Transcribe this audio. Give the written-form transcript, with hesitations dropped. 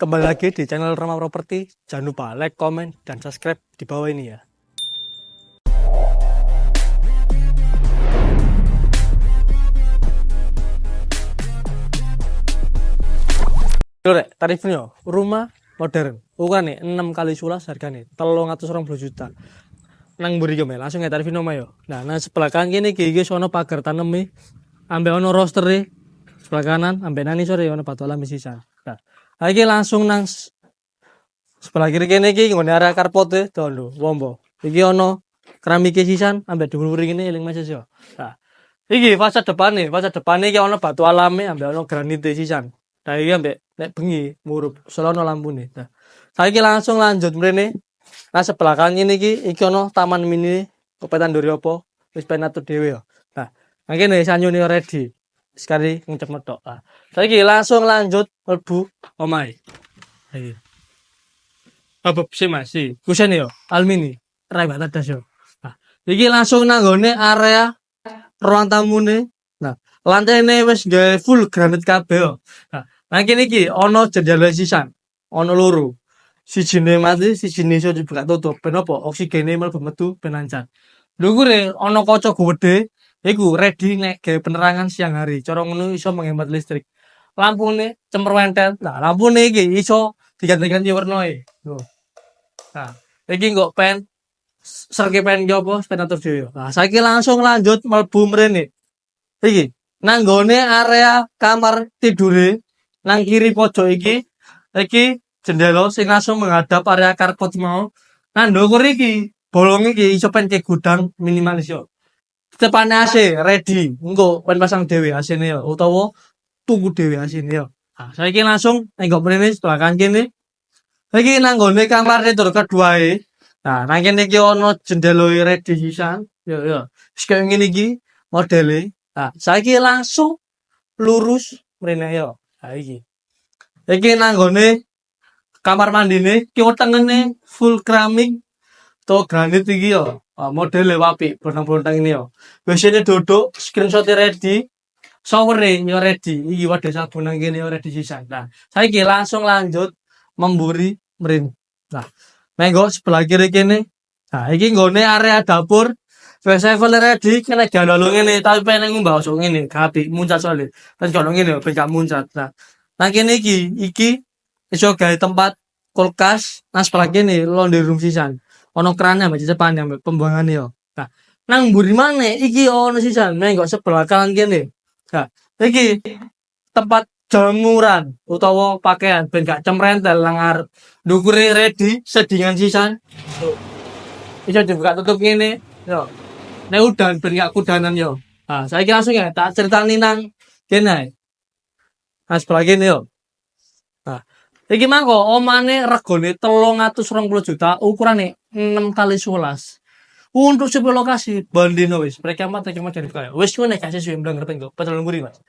Kembali lagi di channel Rama Properti. Jangan lupa like, komen, dan subscribe di bawah ini ya. Lho tarifnya rumah modern. Ukane 6 kali 11 hargane 320 juta. Nang mburi yo langsung ya tarifnya omah yo. Nah, nang sebelah kanan kene iki sono pagar taneme ambek ono roster sebelah kanan ambek nang sore ono batu alam sisan. Nah, iki langsung nang sebelah kiri kene iki nggone area karpote to lho, wombo. Iki ono keramik sisan ambek dhuwur ngene eling Mas yo. Nah, iki fasad depane iki ono batu alame ambek ono granite sisan. Nah, iki ambek nek bengi murup selono lampune. Nah, saiki langsung lanjut mrene. Nah, sebelah kanan iki ono taman mini Kopetan Duryopo wis ben atur dhewe ya. Nah, kene sanyune ready. Sekali ngecek medok. Nah, saiki langsung lanjut mlebu omahe. Iki. Apa sih masih? Kusen yo, almini. Rai batadas yo. Nah, iki langsung nanggone area ruang tamune. Nah, lantene wis gawe full granit kabeh yo. Nah, kene iki ono jendela sisan. Ono loro. Sijine mati, sijine iso dibuka tutup. Ben apa? Oksigene mlebu metu ben lancar. Ndukure ono kaca gedhe, iku ready nek gawe penerangan siang hari. Cara ngono iso menghemat listrik. Lampune cemerwentel. Nah, lampune iki iso diganti-ganti warnae. Lho. Nah, iki kok pen serke pen jopo pen atur dhewe. Nah, saiki langsung lanjut mlebu mrene. Iki nanggone area kamar tidure nang kiri pojok iki jendela sing langsung menghadap area karpet mau. Nah, ndukur iki bolong iki iso pen ke gudang minimalis yo. Tepane AC ready. Engko pen pasang dhewe AC-ne yo utawa tuku dhewe AC-ne yo. Nah, saiki langsung nengok mrene sebelah kanan kene. Iki nanggone kamar tidur keduae. Nah, nang kene iki ono jendela ready sisan. Yo. Wis kaya ngene iki modele. Nah, saiki langsung lurus mrene yo. Nah, iki. Iki nanggone kamar mandine ki wetengene full keramik to granit iki yo. Modele apik, bontang-bontang ini yo. WC-ne duduk, screenshot ready. Shower-e yo ready. Iki wadah sabun nang kene yo ready sisan. Nah, saiki langsung lanjut memburi mrene. Nah, menggo sebelah kiri kene. Nah, iki nggone area dapur. WC ready kena jandalo ngene, tapi pengen ngumbah sok ngene, apik muncat soalé. Terus kalau ngene ben gak muncat. Nah, nang kene iki iso gawe tempat kulkas. Nah, sebelah kene laundry room sisan. Ono kerannya mbak cepan yang pembuangannya yo. Nah, nang mburi maneh iki ono sisan, menggo sebelah kanan kene. Nah, iki tempat jemuran utawa pakaian ben gak cemrentel nang arep. Ndukure ready sedingan sisan. Iso dibuka tutup ngene. Yo. Nek udan ben gak kudanan yo. Nah, saiki langsung ya tak critani nang kene. Nah, sebelah kene yo. Nah, iki mangko omane regane 320 juta, ukurane 6 kali 11. Untuk sebuah lokasi bandino wis, mereka mah dari kaya. Wis ngene kasih suwe ndang ngerti kok. Padahal nguri, Mas.